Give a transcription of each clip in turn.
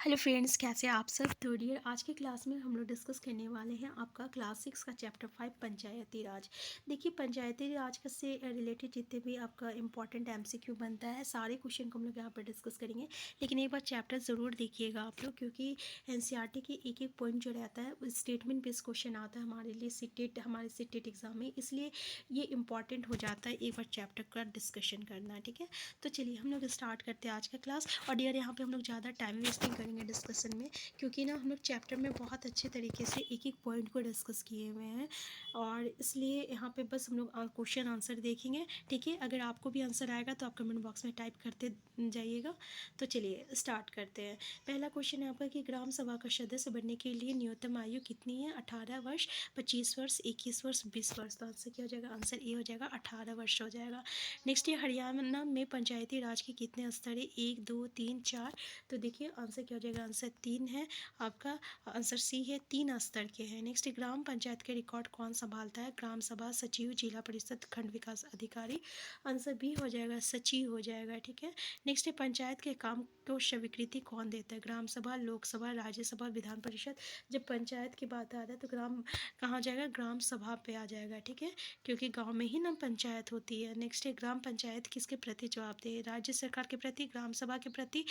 Hello friends, कैसे आप सब। थर्ड ईयर आज की क्लास में हम लोग डिस्कस करने वाले हैं आपका क्लास 6 का चैप्टर 5 पंचायती राज। देखिए, पंचायती राज का से रिलेटेड जितने भी आपका इंपॉर्टेंट एमसीक्यू बनता है सारे क्वेश्चन को हम लोग यहाँ पर डिस्कस करेंगे। लेकिन एक बार चैप्टर ज़रूर देखिएगा आप लोग, क्योंकि एनसीईआरटी के एक एक पॉइंट जो रहता है वो स्टेटमेंट बेस्ड क्वेश्चन आता है हमारे लिए हमारे सीटेट एग्जाम में, इसलिए ये इंपॉर्टेंट हो जाता है एक बार चैप्टर का डिस्कशन करना। ठीक है, तो चलिए हम लोग स्टार्ट करते हैं आज का क्लास। और डियर, यहाँ पे हम लोग ज़्यादा टाइम वेस्टिंग करेंगे डिस्कशन में, क्योंकि ना हम लोग चैप्टर में बहुत अच्छे तरीके से एक एक पॉइंट को डिस्कस किए हुए हैं, और इसलिए यहाँ पे बस हम लोग क्वेश्चन आंसर देखेंगे। ठीक है, अगर आपको भी आंसर आएगा तो आप कमेंट बॉक्स में टाइप करते जाइएगा। तो चलिए स्टार्ट करते हैं। पहला क्वेश्चन है आपका कि ग्राम सभा का सदस्य बनने के लिए न्यूनतम आयु कितनी है? 18 वर्ष, 25 वर्ष, 21 वर्ष, 20 वर्ष। तो आंसर क्या हो जाएगा? आंसर ए हो जाएगा, 18 वर्ष हो जाएगा। नेक्स्ट, ये हरियाणा में पंचायती राज के कितने स्तर है? 1, 2, 3, 4। तो देखिए आंसर क्या हो जाएगा? आंसर 3 है आपका। आंसर सी है, 3 स्तर के हैं। नेक्स्ट, ग्राम पंचायत के रिकॉर्ड कौन संभालता है? ग्राम सभा, सचिव, जिला परिषद, खंड विकास अधिकारी। आंसर बी हो जाएगा, सचिव हो जाएगा। ठीक है। नेक्स्ट है, पंचायत के काम को स्वीकृति कौन देता है? ग्राम सभा, लोकसभा, राज्यसभा, विधान परिषद। जब पंचायत की बात आ रहा है तो ग्राम कहाँ जाएगा? ग्राम सभा पे आ जाएगा। ठीक है, क्योंकि गांव में ही ना पंचायत होती है। नेक्स्ट है, ग्राम पंचायत किसके प्रति जवाबदेह है? राज्य सरकार के प्रति, ग्राम सभा के प्रति,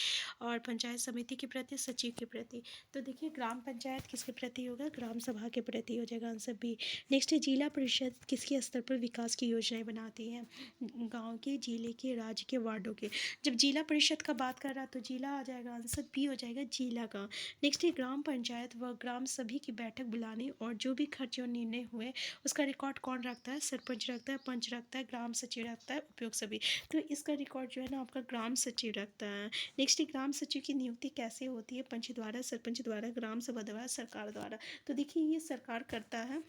और पंचायत समिति के प्रति, सचिव के प्रति। तो देखिए ग्राम पंचायत किसके प्रति होगा? ग्राम सभा के प्रति हो जाएगा। Answer B. नेक्स्ट है, जिला परिषद किसके स्तर पर विकास की योजनाएं बनाती हैं? गाँव के, जिले के, राज्य के, वार्डों के। जब जिला परिषद का बात कर रहा तो जिला आ जाएगा। आंसर बी हो जाएगा, जिला का। नेक्स्ट है, ग्राम पंचायत व ग्राम सभी की बैठक बुलाने और जो भी खर्च और निर्णय हुए उसका रिकॉर्ड कौन रखता है? सरपंच रखता है, पंच रखता है, ग्राम सचिव रखता है, उपयोग सभी। तो इसका रिकॉर्ड जो है ना आपका ग्राम सचिव रखता है। नेक्स्ट, ग्राम सचिव की नियुक्ति कैसे होती है? पंच द्वारा, सरपंच द्वारा, ग्राम सभा द्वारा, सरकार द्वारा। तो देखिए ये सरकार करता है,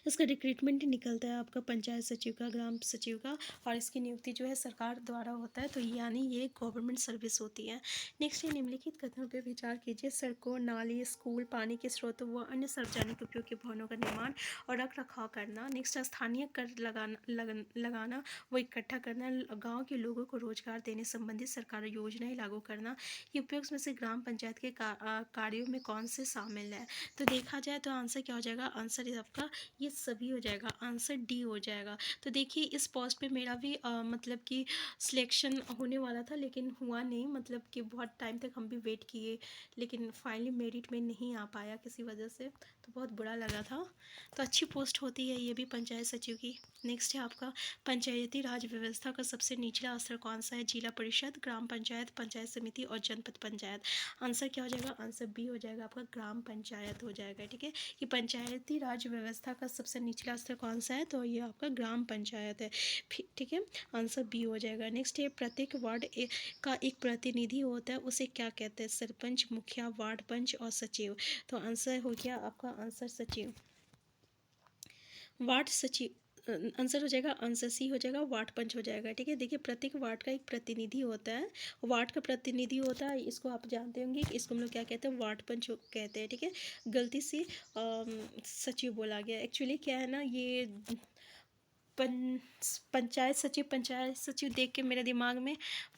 इसका रिक्रूटमेंट निकलता है आपका पंचायत सचिव का, ग्राम सचिव का, और इसकी नियुक्ति जो है सरकार द्वारा होता है। तो यानी ये गवर्नमेंट सर्विस होती है। नेक्स्ट है, निम्नलिखित कथनों पर विचार कीजिए। सड़कों, नाली, स्कूल, पानी के स्रोतों व अन्य सार्वजनिक उपयोग के भवनों का निर्माण और रख रखाव करना। नेक्स्ट, स्थानीय कर लगाना व इकट्ठा करना, गाँव के लोगों को रोजगार देने संबंधित सरकारी योजनाएं लागू करना। ये उपयोग में से ग्राम पंचायत के कार्यों में कौन से शामिल है? तो देखा जाए तो आंसर क्या हो जाएगा? आंसर आपका ये सभी हो जाएगा। आंसर डी हो जाएगा। तो देखिए इस पोस्ट पे मेरा भी मतलब कि सिलेक्शन होने वाला था, लेकिन हुआ नहीं। मतलब कि बहुत टाइम तक हम भी वेट किए, लेकिन फाइनली मेरिट में नहीं आ पाया किसी वजह से, तो बहुत बुरा लगा था। तो अच्छी पोस्ट होती है ये भी पंचायत सचिव की। नेक्स्ट है आपका, पंचायती राज व्यवस्था का सबसे निचला स्तर कौन सा है? जिला परिषद, ग्राम पंचायत, पंचायत समिति और जनपद पंचायत। आंसर क्या हो जाएगा? आंसर बी हो जाएगा आपका, ग्राम पंचायत हो जाएगा। ठीक है, कि पंचायती राज व्यवस्था का सबसे निचला स्तर कौन सा है? तो ये आपका ग्राम पंचायत है। ठीक है, आंसर बी हो जाएगा। नेक्स्ट है, प्रत्येक वार्ड का एक प्रतिनिधि होता है, उसे क्या कहते हैं? सरपंच, मुखिया, वार्ड पंच और सचिव। तो आंसर हो गया आपका, आंसर सचिव, वार्ड सचिव। आंसर हो जाएगा, आंसर सी हो जाएगा, वार्ड पंच हो जाएगा। ठीक है, देखिए प्रत्येक वार्ड का एक प्रतिनिधि होता है, वार्ड का प्रतिनिधि होता है, इसको आप जानते होंगे कि इसको हम लोग क्या कहते हैं? वार्ड पंच कहते हैं। ठीक है, गलती से सचिव बोला गया। एक्चुअली क्या है ना, ये पंचायत सचिव देख के मेरे दिमाग में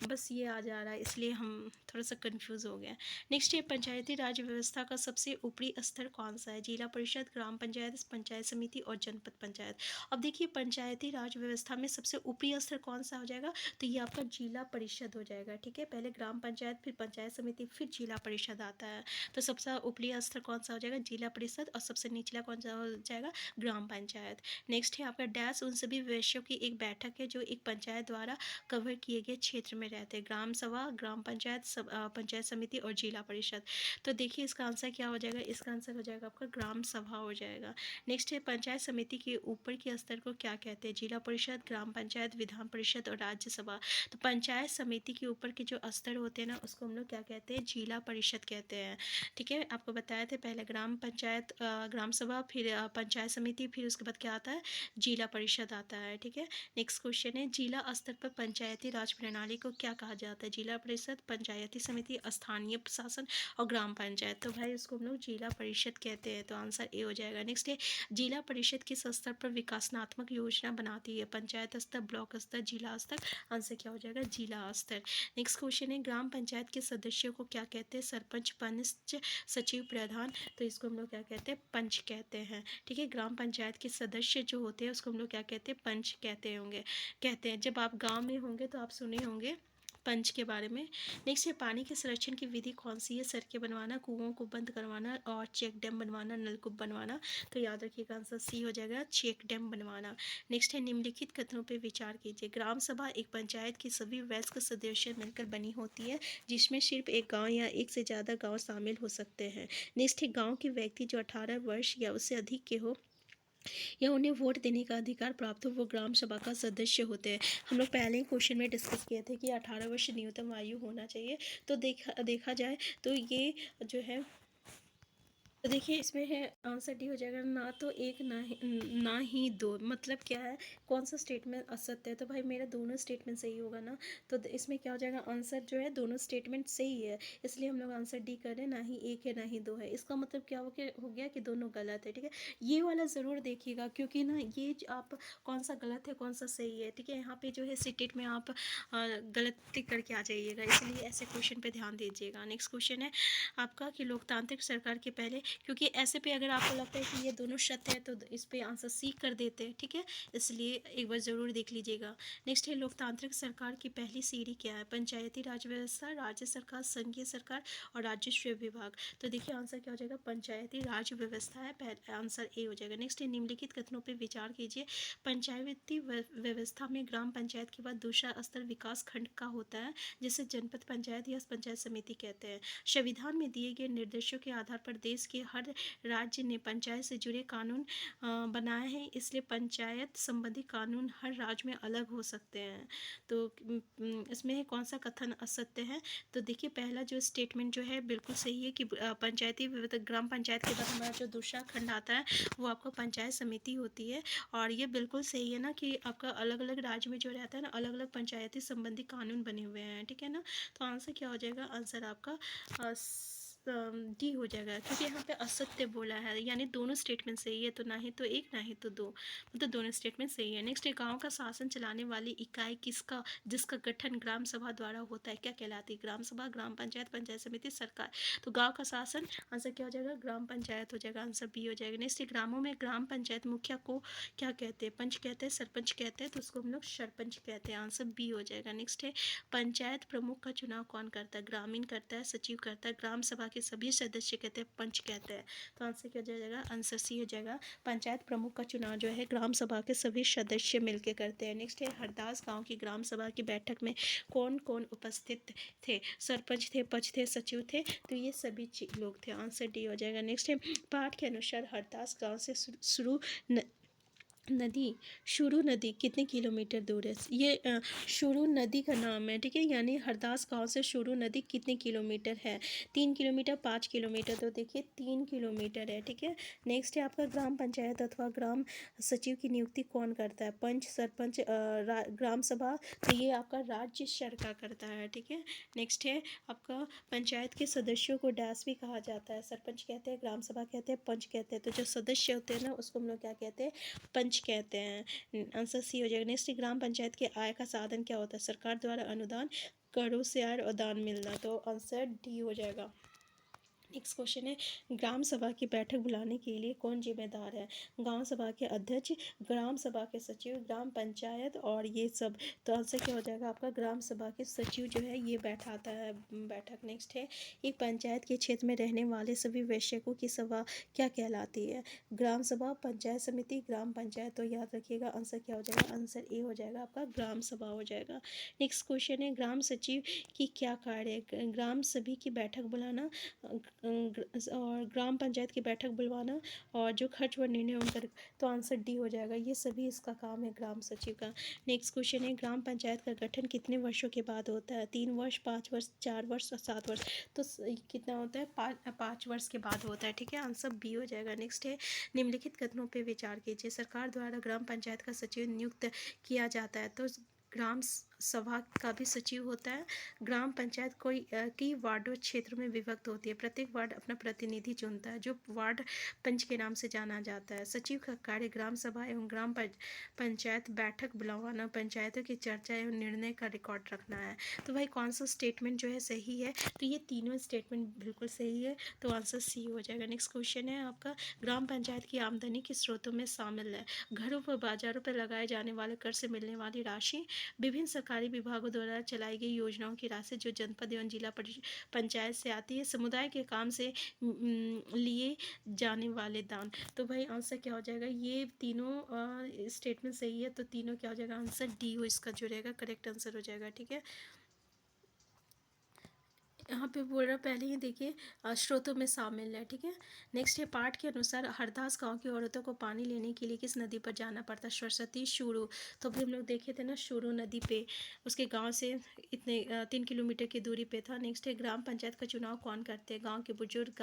बस ये आ जा रहा है, इसलिए हम थोड़ा सा कंफ्यूज हो गए। नेक्स्ट है, पंचायती राज व्यवस्था का सबसे ऊपरी स्तर कौन सा है? जिला परिषद, ग्राम पंचायत, पंचायत समिति और जनपद पंचायत। अब देखिए पंचायती राज व्यवस्था में सबसे ऊपरी स्तर कौन सा हो जाएगा? तो ये आपका जिला परिषद हो जाएगा। ठीक है, पहले ग्राम पंचायत, फिर पंचायत समिति, फिर जिला परिषद आता है। तो सबसे ऊपरी स्तर कौन सा हो जाएगा? जिला परिषद। और सबसे निचला कौन सा हो जाएगा? ग्राम पंचायत। नेक्स्ट है आपका डैश उन सभी विषयों की एक बैठक है जो एक पंचायत द्वारा कवर किए गए क्षेत्र में रहते हैं। ग्राम सभा, ग्राम पंचायत, पंचायत समिति और जिला परिषद। तो देखिए इसका आंसर क्या हो जाएगा? इसका आंसर हो जाएगा आपका ग्राम सभा हो जाएगा। नेक्स्ट है, पंचायत समिति के ऊपर के स्तर को क्या कहते हैं? जिला परिषद, ग्राम पंचायत, विधान परिषद और राज्यसभा। तो पंचायत समिति के ऊपर के जो स्तर होते हैं ना, उसको हम लोग क्या कहते हैं? जिला परिषद कहते हैं। ठीक है, आपको बताया था पहले ग्राम पंचायत, ग्राम सभा, फिर पंचायत समिति, फिर उसके बाद क्या आता है? जिला परिषद बताता है, ठीक है। नेक्स्ट क्वेश्चन है, जिला स्तर पर पंचायती राज प्रणाली को क्या कहा जाता है? जिला परिषद, पंचायती समिति, स्थानीय प्रशासन और ग्राम पंचायत। तो भाई उसको हम लोग जिला परिषद कहते हैं, तो आंसर ए हो जाएगा। नेक्स्ट है, जिला परिषद किस स्तर पर विकासात्मक योजना बनाती है? पंचायत स्तर, ब्लॉक स्तर, जिला स्तर। आंसर क्या हो जाएगा? जिला स्तर। नेक्स्ट क्वेश्चन है, ग्राम पंचायत के सदस्यों को क्या कहते हैं? सरपंच, पंच, सचिव, प्रधान। तो इसको हम लोग क्या कहते हैं? पंच कहते हैं, ठीक है। ग्राम पंचायत के सदस्य जो होते हैं उसको हम लोग क्या कहते हैं? पंच कहते हैं। जब आप गांव में होंगे तो आप सुने होंगे पंच के बारे में। नेक्स्ट है, पानी के संरक्षण की विधि कौन सी है? सड़कें बनवाना, कुओं को बंद करवाना और चेक डैम बनवाना, नलकूप बनवाना। तो याद रखिएगा आंसर सी हो जाएगा, चेक डैम बनवाना। नेक्स्ट है, निम्नलिखित कथनों पर विचार कीजिए। ग्राम सभा एक पंचायत के सभी वयस्क सदस्य मिलकर बनी होती है, जिसमें सिर्फ एक गाँव या एक से ज़्यादा गाँव शामिल हो सकते हैं। नेक्स्ट है, गाँव के व्यक्ति जो 18 वर्ष या उससे अधिक के हो या उन्हें वोट देने का अधिकार प्राप्त हो, वो ग्राम सभा का सदस्य होते हैं। हम लोग पहले ही क्वेश्चन में डिस्कस किए थे कि 18 वर्ष न्यूनतम आयु होना चाहिए। तो देखा जाए तो ये जो है, तो देखिए इसमें है आंसर डी हो जाएगा, ना तो एक ना ही दो। मतलब क्या है, कौन सा स्टेटमेंट असत्य है? तो भाई मेरा दोनों स्टेटमेंट सही होगा ना, तो इसमें क्या हो जाएगा? आंसर जो है दोनों स्टेटमेंट सही है, इसलिए हम लोग आंसर डी कर रहे हैं। ना ही एक है ना ही दो है, इसका मतलब क्या हो गया कि दोनों गलत है, ठीक है। ये वाला ज़रूर देखिएगा, क्योंकि ना ये आप कौन सा गलत है कौन सा सही है, ठीक है। यहाँ पे जो है सीटेट में आप गलती करके आ जाइएगा, इसलिए ऐसे क्वेश्चन पे ध्यान दीजिएगा। नेक्स्ट क्वेश्चन है आपका कि लोकतांत्रिक सरकार के पहले, क्योंकि ऐसे पे अगर आपको लगता है कि ये दोनों सत्य है तो इस पे आंसर सी कर देते हैं, ठीक है। इसलिए एक बार ज़रूर देख लीजिएगा। नेक्स्ट है, लोकतांत्रिक सरकार की पहली सीढ़ी क्या है? पंचायती राज व्यवस्था, राज्य सरकार, संघीय सरकार और राजस्व विभाग। तो देखिए आंसर क्या हो जाएगा? पंचायती राज व्यवस्था है, पहला आंसर ए हो जाएगा। नेक्स्ट है, निम्नलिखित कथनों पर विचार कीजिए। पंचायती व्यवस्था में ग्राम पंचायत के बाद दूसरा स्तर विकास खंड का होता है, जिसे जनपद पंचायत या पंचायत समिति कहते हैं। संविधान में दिए गए निर्देशों के आधार पर देश के हर राज्य ने पंचायत से जुड़े कानून बनाए हैं, इसलिए पंचायत संबंधी कानून हर राज्य में अलग हो सकते हैं। तो इसमें कौन सा कथन असत्य है? तो देखिए पहला जो स्टेटमेंट जो है बिल्कुल सही है कि पंचायती ग्राम पंचायत के बाद हमारा जो दूसरा खंड आता है वो आपको पंचायत समिति होती है। और ये बिल्कुल सही है ना कि आपका अलग अलग राज्य में जो रहता है ना, अलग अलग पंचायती संबंधी कानून बने हुए हैं, ठीक है ना। तो आंसर क्या हो जाएगा? आंसर आपका डी हो जाएगा, क्योंकि यहाँ पे असत्य बोला है, यानी दोनों स्टेटमेंट सही है। तो ना ही तो एक ना ही तो दो, मतलब दोनों स्टेटमेंट सही है। नेक्स्ट है, गांव का शासन चलाने वाली इकाई किसका जिसका गठन ग्राम सभा द्वारा होता है, क्या कहलाती है? ग्राम सभा, ग्राम पंचायत, पंचायत समिति, सरकार। तो गाँव का शासन, आंसर क्या हो जाएगा? ग्राम पंचायत हो जाएगा, आंसर बी हो जाएगा। नेक्स्ट है, ग्रामों में ग्राम पंचायत मुखिया को क्या कहते हैं? पंच कहते हैं, सरपंच कहते हैं, तो उसको हम लोग सरपंच कहते हैं, आंसर बी हो जाएगा। नेक्स्ट है, पंचायत प्रमुख का चुनाव कौन करता है? ग्रामीण करता है, सचिव करता है, ग्राम सभा के सभी सदस्य कहते हैं, पंच कहते हैं। तो आंसर क्या हो जाएगा? आंसर सी हो जाएगा, पंचायत प्रमुख का चुनाव जो है ग्राम सभा के सभी सदस्य मिलकर करते हैं। नेक्स्ट है, हरदास गांव की ग्राम सभा की बैठक में कौन कौन उपस्थित थे? सरपंच थे, पंच थे, सचिव थे, तो ये सभी लोग थे, आंसर डी हो जाएगा। नेक्स्ट है, पाठ के अनुसार हरदास गांव से शुरू नदी कितने किलोमीटर दूर है? ये शुरू नदी का नाम है, ठीक है। यानी हरदास गांव से शुरू नदी कितने किलोमीटर है? 3 किलोमीटर, 5 किलोमीटर। तो देखिए 3 किलोमीटर है, ठीक है। नेक्स्ट है आपका, ग्राम पंचायत अथवा ग्राम सचिव की नियुक्ति कौन करता है? पंच, सरपंच, ग्राम सभा। तो ये आपका राज्य सरकार करता है, ठीक है। नेक्स्ट है आपका, पंचायत के सदस्यों को डैश भी कहा जाता है, सरपंच कहते हैं, ग्राम सभा कहते हैं, पंच कहते हैं। तो जो सदस्य होते हैं ना उसको हम लोग क्या कहते हैं? पंच कहते हैं, आंसर सी हो जाएगा। नेक्स्ट, ग्राम पंचायत के आय का साधन क्या होता है? सरकार द्वारा अनुदान, करों से आय और दान मिलना। तो आंसर डी हो जाएगा। नेक्स्ट क्वेश्चन है, ग्राम सभा की बैठक बुलाने के लिए कौन जिम्मेदार है? गांव सभा के अध्यक्ष, ग्राम सभा के सचिव, ग्राम पंचायत और ये सब। तो आंसर क्या हो जाएगा आपका? ग्राम सभा के सचिव जो है ये बैठाता है बैठक। नेक्स्ट है, एक पंचायत के क्षेत्र में रहने वाले सभी वयस्कों की सभा क्या कहलाती है? ग्राम सभा, पंचायत समिति, ग्राम पंचायत। तो याद रखिएगा आंसर क्या हो जाएगा? आंसर ए हो जाएगा आपका, ग्राम सभा हो जाएगा। नेक्स्ट क्वेश्चन है, ग्राम सचिव की क्या कार्य है? ग्राम सभी की बैठक बुलाना, और ग्राम पंचायत की बैठक बुलवाना और जो खर्च व निर्णय उनका, तो आंसर डी हो जाएगा। ये सभी इसका काम है ग्राम सचिव का। नेक्स्ट क्वेश्चन है, ग्राम पंचायत का गठन कितने वर्षों के बाद होता है? 3 वर्ष, 5 वर्ष, 4 वर्ष और 7 वर्ष। तो कितना होता है? 5 वर्ष के बाद होता है। ठीक है, आंसर बी हो जाएगा। नेक्स्ट है, निम्नलिखित कथनों पर विचार कीजिए। सरकार द्वारा ग्राम पंचायत का सचिव नियुक्त किया जाता है, तो ग्राम सभा का भी सचिव होता है। ग्राम पंचायत कई वार्डों क्षेत्र में विभक्त होती है। प्रत्येक वार्ड अपना प्रतिनिधि चुनता है, जो वार्ड पंच के नाम से जाना जाता है। सचिव का कार्य ग्राम सभा एवं ग्राम पंचायत बैठक बुलवाना, पंचायतों की चर्चा एवं निर्णय का रिकॉर्ड रखना है। तो भाई कौन सा स्टेटमेंट जो है सही है? तो ये तीनों स्टेटमेंट बिल्कुल सही है, तो आंसर सी हो जाएगा। नेक्स्ट क्वेश्चन है आपका, ग्राम पंचायत की आमदनी किस स्रोतों में शामिल है? घरों व बाजारों पर लगाए जाने वाले कर से मिलने वाली राशि, विभिन्न सरकारी विभागों द्वारा चलाई गई योजनाओं की राशि जो जनपद एवं जिला पंचायत से आती है, समुदाय के काम से लिए जाने वाले दान। तो भाई आंसर क्या हो जाएगा? ये तीनों स्टेटमेंट सही है, तो तीनों क्या हो जाएगा? आंसर डी हो इसका जो रहेगा करेक्ट आंसर हो जाएगा। ठीक है, यहाँ पे बोल रहा पहले ही देखिए स्रोतों में शामिल है। ठीक है, नेक्स्ट है, पाठ के अनुसार हरदास गांव की औरतों को पानी लेने के लिए किस नदी पर जाना पड़ता? सरस्वती, शुरू। तो अभी हम लोग देखे थे ना, शुरू नदी पे, उसके गांव से इतने 3 किलोमीटर की दूरी पे था। नेक्स्ट है, ग्राम पंचायत का चुनाव कौन करते हैं? गाँव के बुजुर्ग,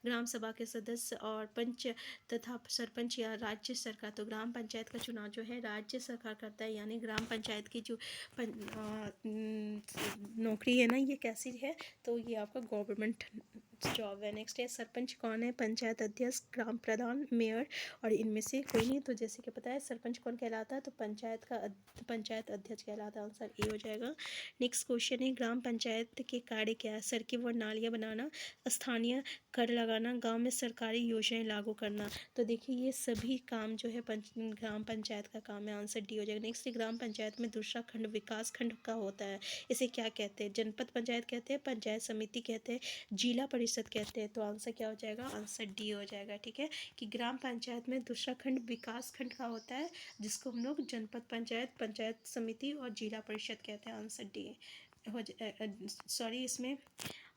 ग्राम सभा के सदस्य और पंच तथा सरपंच या राज्य सरकार? तो ग्राम पंचायत का चुनाव जो है राज्य सरकार करता है, यानी ग्राम पंचायत की जो नौकरी है ना, ये कैसी है? तो ये आपका गवर्नमेंट जॉब है। नेक्स्ट है, सरपंच कौन है? पंचायत अध्यक्ष, ग्राम प्रधान, मेयर और इनमें से कोई नहीं। तो जैसे कि पता है सरपंच कौन कहलाता है? तो पंचायत अध्यक्ष कहलाता है। आंसर ए हो जाएगा। नेक्स्ट क्वेश्चन है, ग्राम पंचायत के कार्य क्या है? सड़कें व नालियाँ बनाना, स्थानीय कर लगाना, गांव में सरकारी योजनाएं लागू करना। तो देखिए ये सभी काम जो है ग्राम पंचायत का काम है। आंसर डी हो जाएगा। नेक्स्ट, ग्राम पंचायत में दूसरा खंड विकास खंड का होता है, इसे क्या कहते हैं? जनपद पंचायत कहते हैं, पंचायत समिति कहते हैं, जिला परिषद कहते हैं। तो आंसर क्या हो जाएगा? आंसर डी हो जाएगा। ठीक है, कि ग्राम पंचायत में दूसरा खंड विकास खंड का होता है, जिसको हम लोग जनपद पंचायत, पंचायत समिति और जिला परिषद कहते हैं। आंसर डी हो सॉरी, इसमें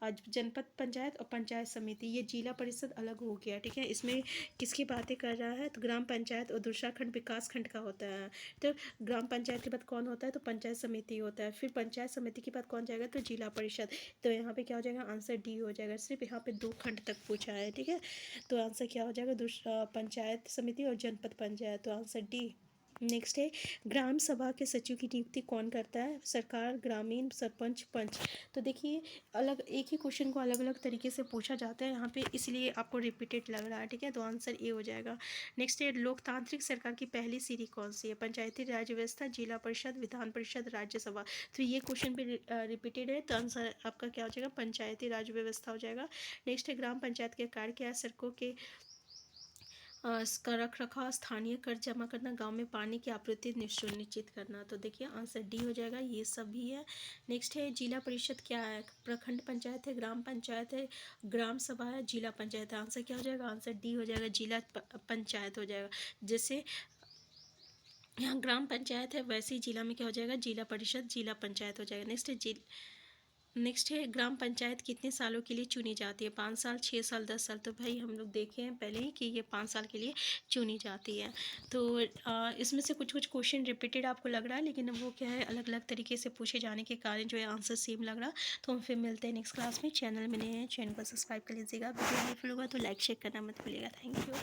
जनपद पंचायत और पंचायत समिति, ये जिला परिषद अलग हो गया। ठीक है, इसमें किसकी बातें कर रहा है? तो ग्राम पंचायत और दूसरा खंड विकास खंड का होता है। तो ग्राम पंचायत के बाद कौन होता है? तो पंचायत समिति होता है। फिर पंचायत समिति के बाद कौन जाएगा? तो जिला परिषद। तो यहाँ पे क्या हो जाएगा? आंसर डी हो जाएगा। सिर्फ यहाँ पे 2 खंड तक पूछा है। ठीक है, तो आंसर क्या हो जाएगा? दूसरा पंचायत समिति और जनपद पंचायत। तो आंसर डी। नेक्स्ट है, ग्राम सभा के सचिव की नियुक्ति कौन करता है? सरकार, ग्रामीण, सरपंच, पंच। तो देखिए अलग एक ही क्वेश्चन को अलग अलग तरीके से पूछा जाता है यहाँ पे, इसलिए आपको रिपीटेड लग रहा है। ठीक है, तो आंसर ए हो जाएगा। नेक्स्ट है, लोकतांत्रिक सरकार की पहली सीढ़ी कौन सी है? पंचायती राज व्यवस्था, जिला परिषद, विधान परिषद, राज्यसभा। तो ये क्वेश्चन पे रिपीटेड है, तो आंसर आपका क्या हो जाएगा? पंचायती राज व्यवस्था हो जाएगा। नेक्स्ट है, ग्राम पंचायत के कार्य क्या है? सड़कों के का रख रखाव, स्थानीय कर जमा करना, गांव में पानी की आपूर्ति सुनिश्चित करना। तो देखिए आंसर डी हो जाएगा, ये सब भी है। नेक्स्ट है, जिला परिषद क्या है? प्रखंड पंचायत है, ग्राम पंचायत है, ग्राम सभा है, जिला पंचायत है। आंसर क्या हो जाएगा? आंसर डी हो जाएगा, जिला पंचायत हो जाएगा। जैसे यहाँ ग्राम पंचायत है, वैसे ही जिला में क्या हो जाएगा? जिला परिषद, जिला पंचायत हो जाएगा। नेक्स्ट है, ग्राम पंचायत कितने सालों के लिए चुनी जाती है? 5 साल, 6 साल, 10 साल। तो भाई हम लोग देखे हैं पहले ही कि ये 5 साल के लिए चुनी जाती है। तो इसमें से कुछ कुछ क्वेश्चन रिपीटेड आपको लग रहा है, लेकिन वो क्या है, अलग अलग तरीके से पूछे जाने के कारण जो है आंसर सेम लग रहा। तो हम फिर मिलते हैं नेक्स्ट क्लास में। चैनल में नए हैं, चैनल को सब्सक्राइब कर लीजिएगा। वीडियो हेल्पफुल होगा तो लाइक शेयर करना मत भूलिएगा। Thank you.